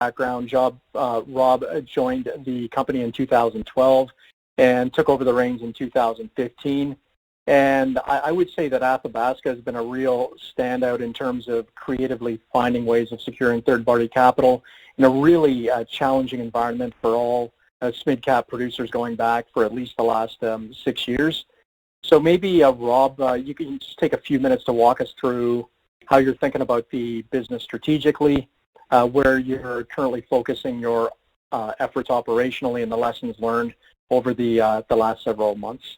background. Rob joined the company in 2012 and took over the reins in 2015. And I would say that Athabasca has been a real standout in terms of creatively finding ways of securing third-party capital in a really challenging environment for all mid-cap producers going back for at least the last 6 years. So maybe, Rob, you can just take a few minutes to walk us through how you're thinking about the business strategically, where you're currently focusing your efforts operationally and the lessons learned over the last several months.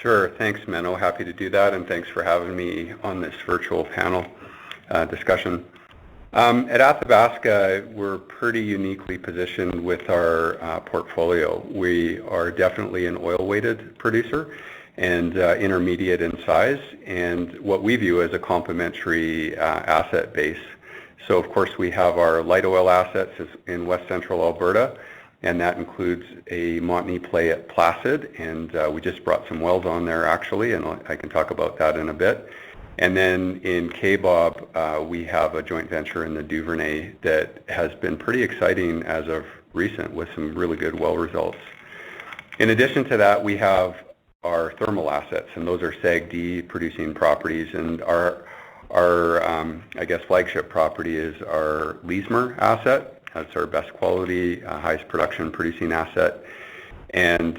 Sure. Thanks, Menno. Happy to do that, and thanks for having me on this virtual panel discussion. At Athabasca, we're pretty uniquely positioned with our portfolio. We are definitely an oil-weighted producer and intermediate in size, and what we view as a complementary asset base. So, of course, we have our light oil assets in west central Alberta, and that includes a Montney play at Placid, and we just brought some wells on there actually, and I can talk about that in a bit. And then in Kaybob, we have a joint venture in the Duvernay that has been pretty exciting as of recent with some really good well results. In addition to that, we have our thermal assets, and those are SAGD producing properties, and our I guess flagship property is our Leismer asset. That's our best quality, highest production producing asset. And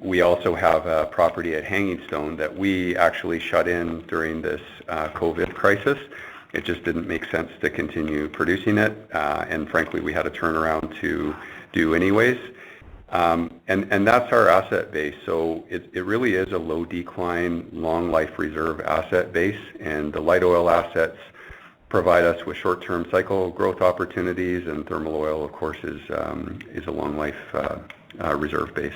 we also have a property at Hanging Stone that we actually shut in during this COVID crisis. It just didn't make sense to continue producing it, and frankly, we had a turnaround to do anyways. And that's our asset base. So it really is a low decline, long life reserve asset base, and the light oil assets provide us with short-term cycle growth opportunities, and thermal oil, of course, is a long life reserve base.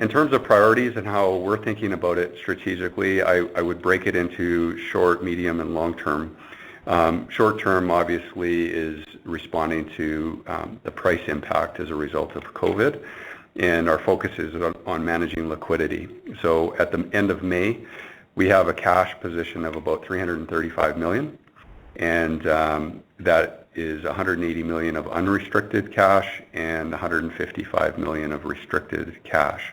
In terms of priorities and how we're thinking about it strategically, I would break it into short, medium, and long term. Short term, obviously, is responding to the price impact as a result of COVID, and our focus is on managing liquidity. So at the end of May, we have a cash position of about $335 million, and that is $180 million of unrestricted cash and $155 million of restricted cash.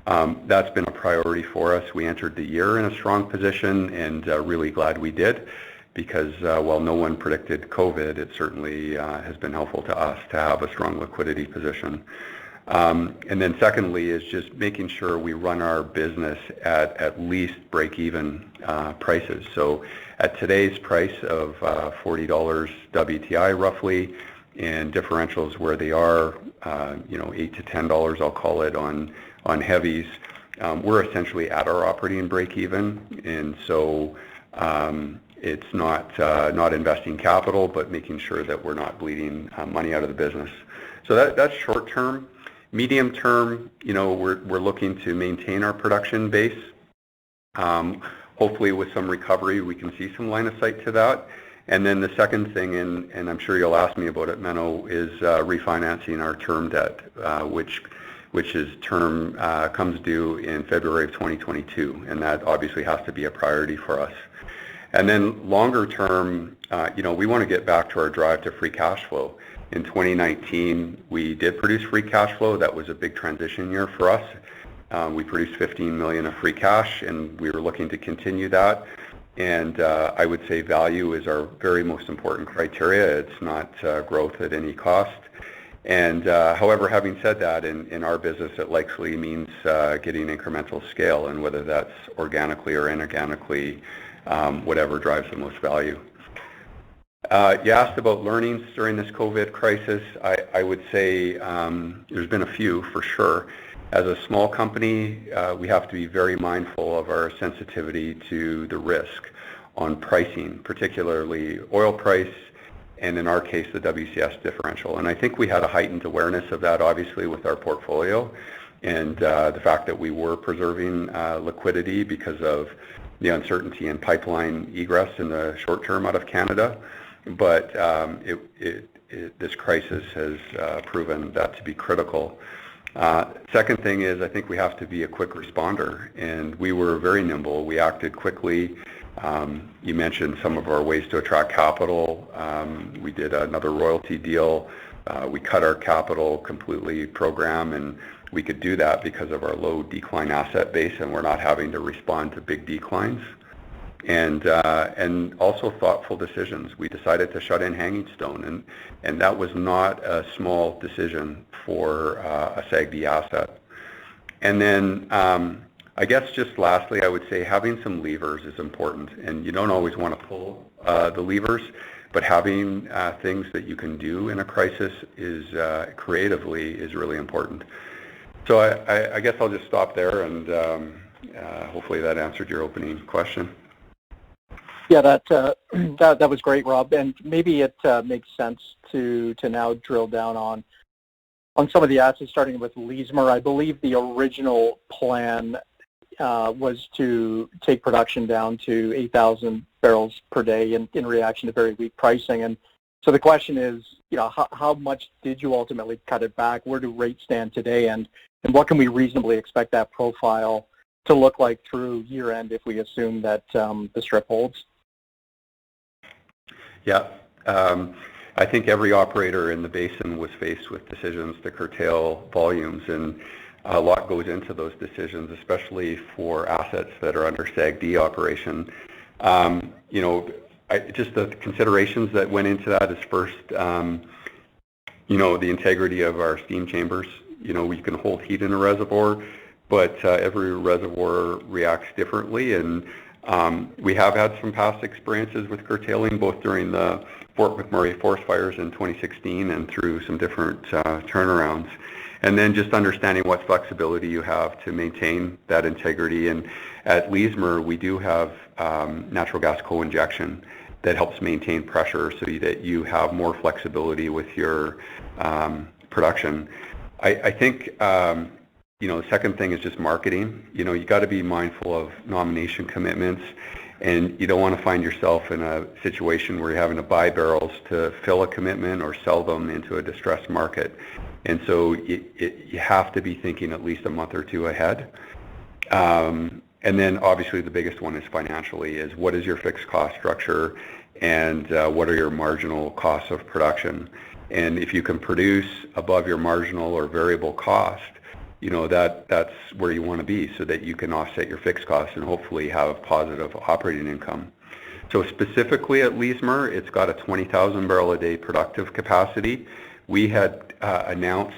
That's been a priority for us. We entered the year in a strong position, and really glad we did, because while no one predicted COVID, it certainly has been helpful to us to have a strong liquidity position. And then secondly is just making sure we run our business at least break-even prices. So at today's price of $40 WTI roughly, and differentials where they are, $8 to $10, I'll call it, on heavies, we're essentially at our operating break-even, and so it's not investing capital, but making sure that we're not bleeding money out of the business. So that's short term. Medium term, we're looking to maintain our production base. Hopefully with some recovery, we can see some line of sight to that. And then the second thing, and I'm sure you'll ask me about it, Menno, is refinancing our term debt, which is comes due in February of 2022, and that obviously has to be a priority for us. And then longer term, we want to get back to our drive to free cash flow. In 2019, we did produce free cash flow. That was a big transition year for us. We produced $15 million of free cash, and we were looking to continue that. And I would say value is our very most important criteria. It's not growth at any cost. And however, having said that, in our business, it likely means getting incremental scale, and whether that's organically or inorganically, whatever drives the most value. You asked about learnings during this COVID crisis. I would say there's been a few for sure. As a small company, we have to be very mindful of our sensitivity to the risk on pricing, particularly oil price, and in our case, the WCS differential. And I think we had a heightened awareness of that, obviously, with our portfolio, and the fact that we were preserving liquidity because of the uncertainty in pipeline egress in the short term out of Canada. But this crisis has proven that to be critical. Second thing is, I think we have to be a quick responder, and we were very nimble. We acted quickly You mentioned some of our ways to attract capital. We did another royalty deal. We cut our capital completely program, and we could do that because of our low decline asset base, and we're not having to respond to big declines. And also thoughtful decisions. We decided to shut in Hanging Stone, and that was not a small decision for a SAGD asset. And then I guess just lastly, I would say having some levers is important, and you don't always want to pull the levers, but having things that you can do in a crisis is creatively is really important. So I guess I'll just stop there, and hopefully that answered your opening question. Yeah, that was great, Rob. And maybe it makes sense to now drill down on some of the assets, starting with Leismer. I believe the original plan was to take production down to 8,000 barrels per day in reaction to very weak pricing. And so the question is, how much did you ultimately cut it back? Where do rates stand today? And what can we reasonably expect that profile to look like through year end if we assume that the strip holds? Yeah. I think every operator in the basin was faced with decisions to curtail volumes, and a lot goes into those decisions, especially for assets that are under SAGD operation. Just the considerations that went into that is first, the integrity of our steam chambers. We can hold heat in a reservoir, but every reservoir reacts differently, and we have had some past experiences with curtailing, both during the Fort McMurray forest fires in 2016 and through some different turnarounds. And then just understanding what flexibility you have to maintain that integrity. And at Leismer, we do have natural gas co-injection that helps maintain pressure so that you have more flexibility with your production. I think the second thing is just marketing. You got to be mindful of nomination commitments, and you don't want to find yourself in a situation where you're having to buy barrels to fill a commitment or sell them into a distressed market. And so you have to be thinking at least a month or two ahead. And then obviously the biggest one is financially, is what is your fixed cost structure, and what are your marginal costs of production. And if you can produce above your marginal or variable cost, that's where you want to be, so that you can offset your fixed costs and hopefully have positive operating income. So specifically at Leismer, it's got a 20,000 barrel a day productive capacity. We had announced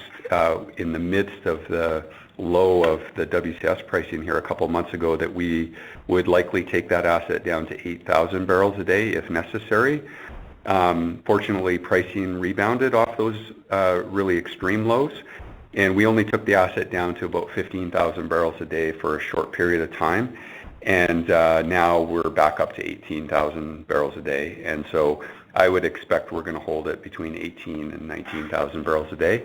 in the midst of the low of the WCS pricing here a couple of months ago that we would likely take that asset down to 8,000 barrels a day if necessary. Fortunately, pricing rebounded off those really extreme lows, and we only took the asset down to about 15,000 barrels a day for a short period of time. And now we're back up to 18,000 barrels a day. And so I would expect we're going to hold it between 18 and 19,000 barrels a day.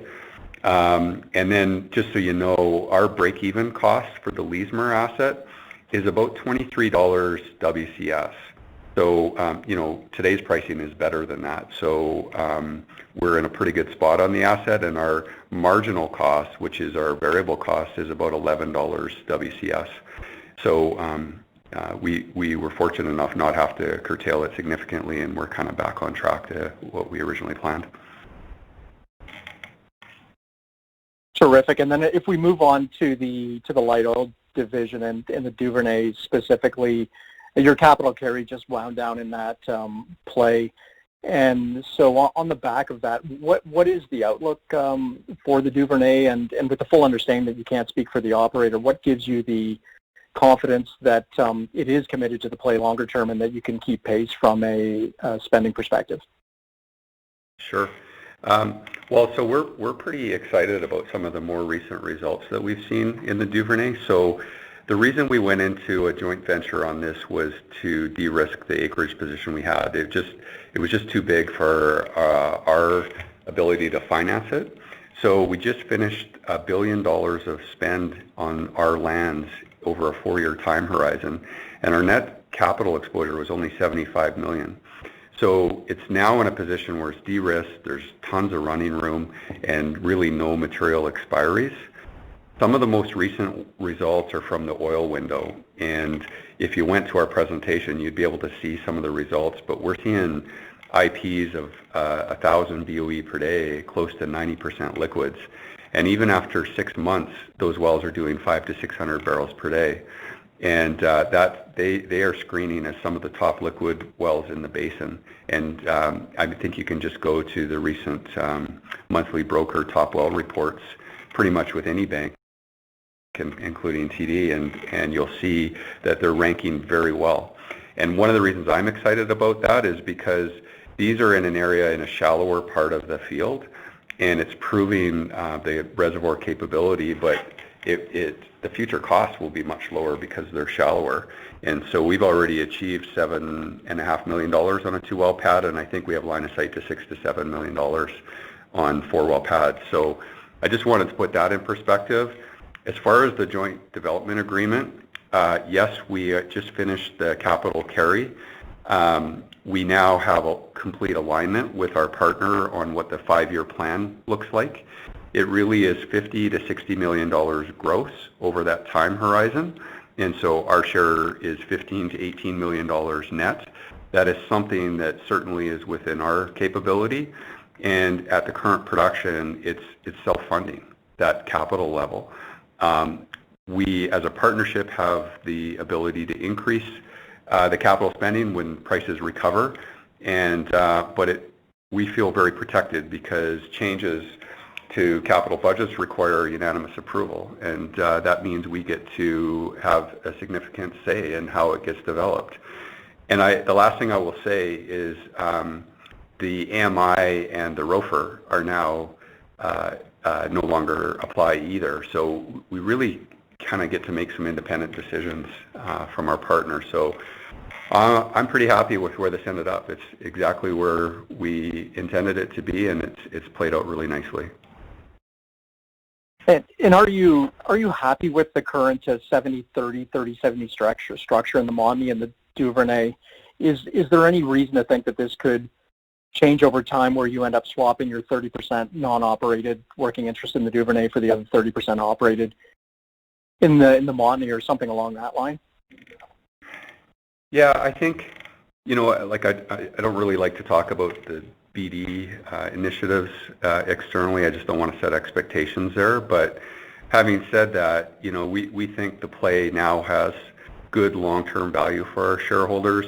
And then just so you know, our break-even cost for the Leismer asset is about $23 WCS. So, today's pricing is better than that. So we're in a pretty good spot on the asset, and our marginal cost, which is our variable cost, is about $11 WCS. So we were fortunate enough not have to curtail it significantly, and we're kind of back on track to what we originally planned. Terrific. And then if we move on to the light oil division and the Duvernay specifically, your capital carry just wound down in that play. And so on the back of that, what is the outlook for the Duvernay? And with the full understanding that you can't speak for the operator, what gives you the confidence that it is committed to the play longer term and that you can keep pace from a spending perspective? Sure. So we're pretty excited about some of the more recent results that we've seen in the Duvernay. So the reason we went into a joint venture on this was to de-risk the acreage position we had. It was just too big for our ability to finance it. So we just finished $1 billion of spend on our lands over a 4-year time horizon, and our net capital exposure was only $75 million. So it's now in a position where it's de-risked, there's tons of running room, and really no material expiries. Some of the most recent results are from the oil window, and if you went to our presentation, you'd be able to see some of the results, but we're seeing IPs of 1,000 BOE per day, close to 90% liquids. And even after 6 months, those wells are doing 500 to 600 barrels per day. And that they are screening as some of the top liquid wells in the basin. And I think you can just go to the recent monthly broker top well reports pretty much with any bank, including TD, and you'll see that they're ranking very well. And one of the reasons I'm excited about that is because these are in an area in a shallower part of the field, and it's proving the reservoir capability, but the future costs will be much lower because they're shallower. And so we've already achieved $7.5 million on a 2-well pad, and I think we have line of sight to $6 to $7 million on 4-well pads. So I just wanted to put that in perspective. As far as the joint development agreement, yes, we just finished the capital carry. We now have a complete alignment with our partner on what the 5-year plan looks like. It really is $50 to $60 million gross over that time horizon, and so our share is $15 to $18 million net. That is something that certainly is within our capability, and at the current production, it's self-funding, that capital level. We, as a partnership, have the ability to increase the capital spending when prices recover, and we feel very protected because changes to capital budgets require unanimous approval, and that means we get to have a significant say in how it gets developed. And the last thing I will say is the AMI and the ROFR are now no longer apply either, so we really kind of get to make some independent decisions from our partner. So I'm pretty happy with where this ended up. It's exactly where we intended it to be, and it's played out really nicely. And are you happy with the current 70-30, 30-70 structure in the Montney and the Duvernay? Is there any reason to think that this could change over time where you end up swapping your 30% non-operated working interest in the Duvernay for the other 30% operated in the Montney or something along that line? Yeah, I think, like I don't really like to talk about the BD initiatives externally. I just don't want to set expectations there. But having said that, we think the play now has good long-term value for our shareholders.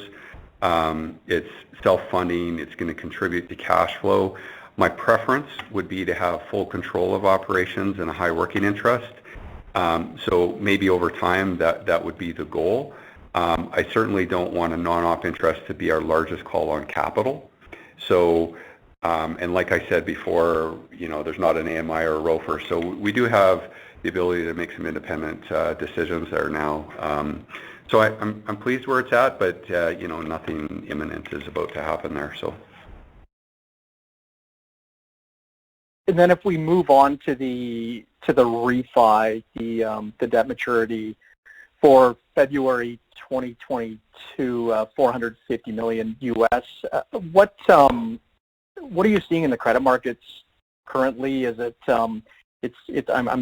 It's self-funding. It's going to contribute to cash flow. My preference would be to have full control of operations and a high working interest. So maybe over time that would be the goal. I certainly don't want a non-op interest to be our largest call on capital. So, and like I said before, there's not an AMI or a ROFR, so we do have the ability to make some independent decisions there now. So I'm pleased where it's at, but nothing imminent is about to happen there. So. And then if we move on to the refi, the debt maturity for February 2022, $450 million US. What are you seeing in the credit markets currently? Is it I'm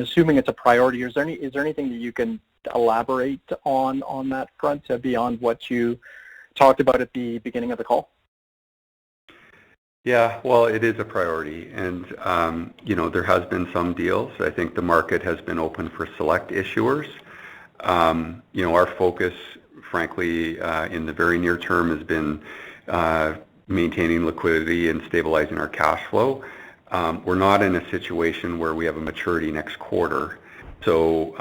assuming it's a priority. Is there anything that you can elaborate on that front beyond what you talked about at the beginning of the call? Yeah, well, it is a priority, and there has been some deals. I think the market has been open for select issuers. Our focus, frankly, in the very near term has been maintaining liquidity and stabilizing our cash flow. We're not in a situation where we have a maturity next quarter, so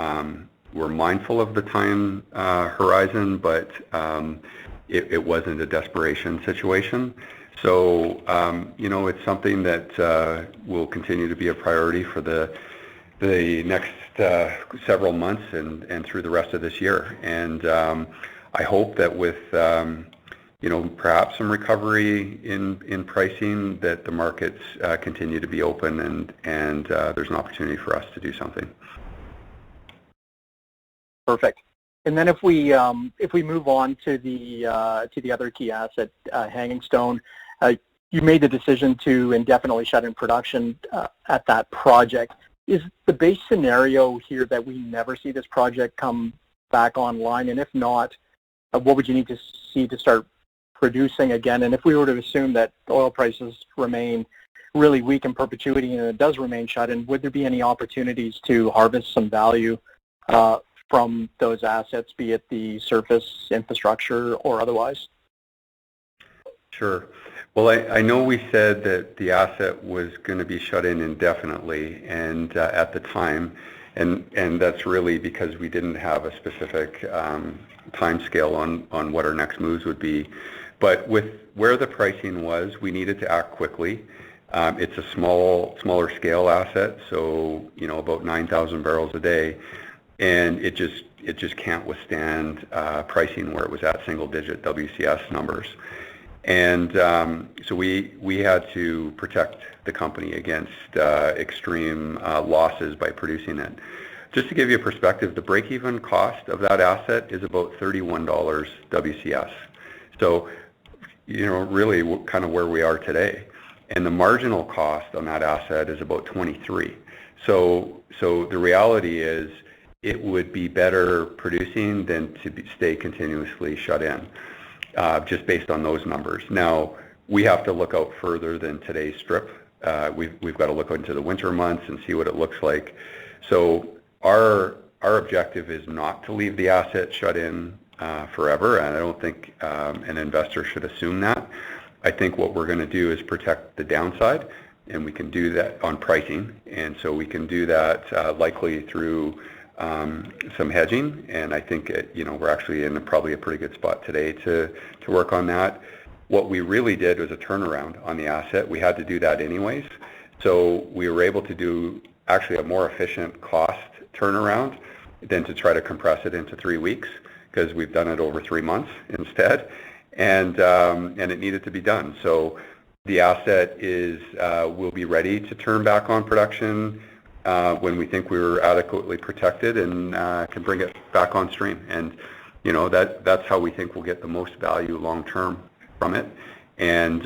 we're mindful of the time horizon, but it wasn't a desperation situation. So, it's something that will continue to be a priority for the next several months and through the rest of this year. And I hope that with perhaps some recovery in pricing, that the markets continue to be open and there's an opportunity for us to do something. Perfect. And then if we move on to the other key asset, Hanging Stone, you made the decision to indefinitely shut in production at that project. is the base scenario here that we never see this project come back online? And if not, what would you need to see to start producing again? And if we were to assume that oil prices remain really weak in perpetuity and it does remain shut in, would there be any opportunities to harvest some value from those assets, be it the surface infrastructure or otherwise? Sure. Well, I know we said that the asset was going to be shut in indefinitely, and at the time, and that's really because we didn't have a specific time scale on what our next moves would be. But with where the pricing was, we needed to act quickly. It's a smaller scale asset, so about 9,000 barrels a day, and it just can't withstand pricing where it was at single-digit WCS numbers. And so we had to protect the company against extreme losses by producing it. Just to give you a perspective, the break-even cost of that asset is about $31 WCS. So, really kind of where we are today. And the marginal cost on that asset is about 23. So the reality is it would be better producing than to stay continuously shut in. Just based on those numbers. Now, we have to look out further than today's strip. We've got to look into the winter months and see what it looks like. So our objective is not to leave the asset shut in forever, and I don't think an investor should assume that. I think what we're going to do is protect the downside, and we can do that on pricing, and so we can do that likely through some hedging, and I think we're actually in probably a pretty good spot today to work on that. What we really did was a turnaround on the asset. We had to do that anyways, so we were able to do actually a more efficient cost turnaround than to try to compress it into 3 weeks, because we've done it over 3 months instead, and it needed to be done. So the asset will be ready to turn back on production when we think we were adequately protected and can bring it back on stream. And that's how we think we'll get the most value long term from it. And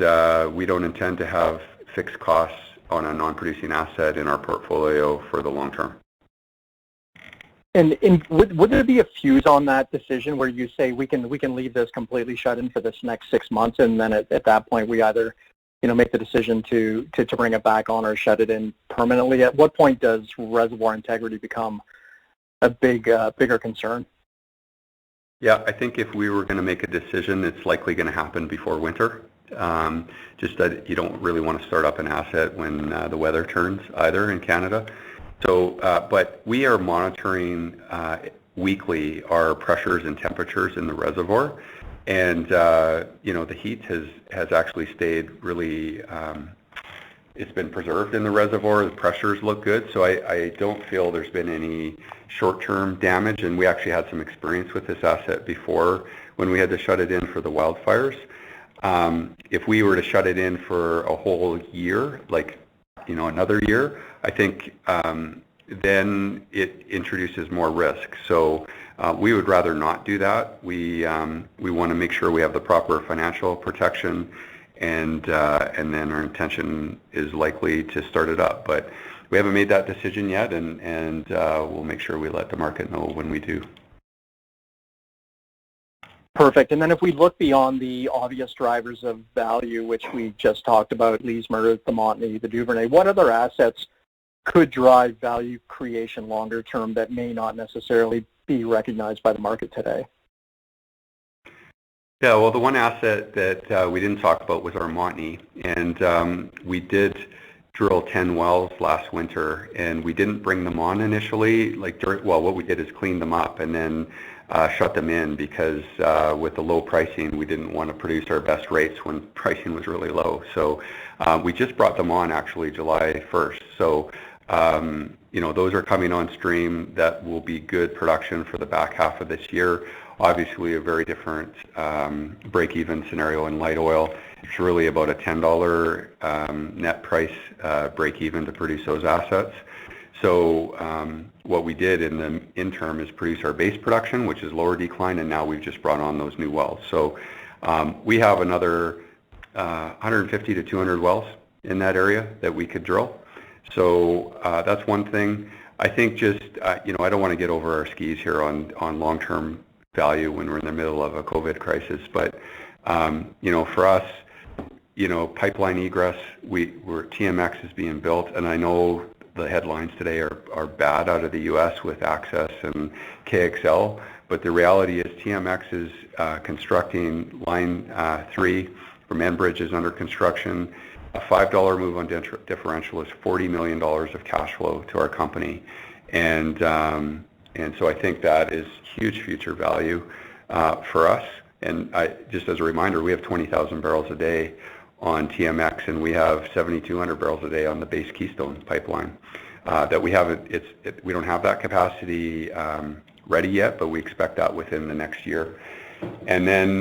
we don't intend to have fixed costs on a non-producing asset in our portfolio for the long term. And would there be a fuse on that decision where you say we can leave this completely shut in for this next 6 months, and then at that point we either make the decision to bring it back on or shut it in permanently? At what point does reservoir integrity become a bigger concern? Yeah, I think if we were going to make a decision, it's likely going to happen before winter. Just that you don't really want to start up an asset when the weather turns either in Canada. So, but we are monitoring weekly our pressures and temperatures in the reservoir, and the heat has actually stayed really. It's been preserved in the reservoir. The pressures look good, so I don't feel there's been any short-term damage. And we actually had some experience with this asset before when we had to shut it in for the wildfires. If we were to shut it in for a whole year, like another year, I think then it introduces more risk. So we would rather not do that. We want to make sure we have the proper financial protection, and then our intention is likely to start it up. But we haven't made that decision yet, and we'll make sure we let the market know when we do. Perfect. And then if we look beyond the obvious drivers of value, which we just talked about, Leismer, the Montney, the Duvernay, what other assets could drive value creation longer term that may not necessarily be recognized by the market today? Yeah, well, the one asset that we didn't talk about was our Montney, and we did drill 10 wells last winter, and we didn't bring them on initially. What we did is clean them up and then shut them in, because with the low pricing, we didn't want to produce our best rates when pricing was really low. So we just brought them on actually July 1st. So those are coming on stream. That will be good production for the back half of this year. Obviously a very different break-even scenario in light oil. It's really about a $10 net price break-even to produce those assets. So what we did in the interim is produce our base production, which is lower decline, and now we've just brought on those new wells. So we have another 150 to 200 wells in that area that we could drill. So that's one thing. I think just, I don't want to get over our skis here on long-term value when we're in the middle of a COVID crisis, but, for us, pipeline egress, TMX is being built, and I know the headlines today are bad out of the U.S. with Access and KXL, but the reality is TMX is constructing Line 3 from Enbridge is under construction. A $5 move on differential is $40 million of cash flow to our company, and so I think that is huge future value for us. And just as a reminder, we have 20,000 barrels a day on TMX, and we have 7,200 barrels a day on the base Keystone pipeline. That we haven't. We don't have that capacity ready yet, but we expect that within the next year. And then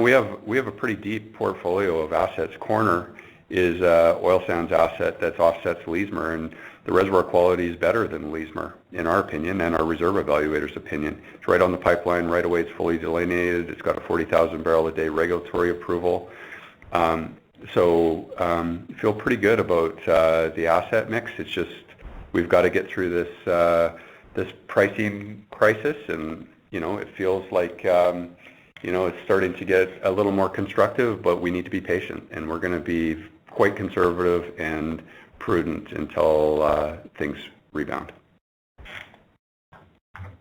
we have a pretty deep portfolio of assets. Corner is oil sands asset that's offsets Leismer, and the reservoir quality is better than Leismer, in our opinion, and our reserve evaluator's opinion. It's right on the pipeline, right away. It's fully delineated. It's got a 40,000 barrel a day regulatory approval. So feel pretty good about the asset mix. It's just we've got to get through this pricing crisis, and it feels like it's starting to get a little more constructive, but we need to be patient, and we're going to be quite conservative and prudent until things rebound.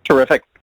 Terrific.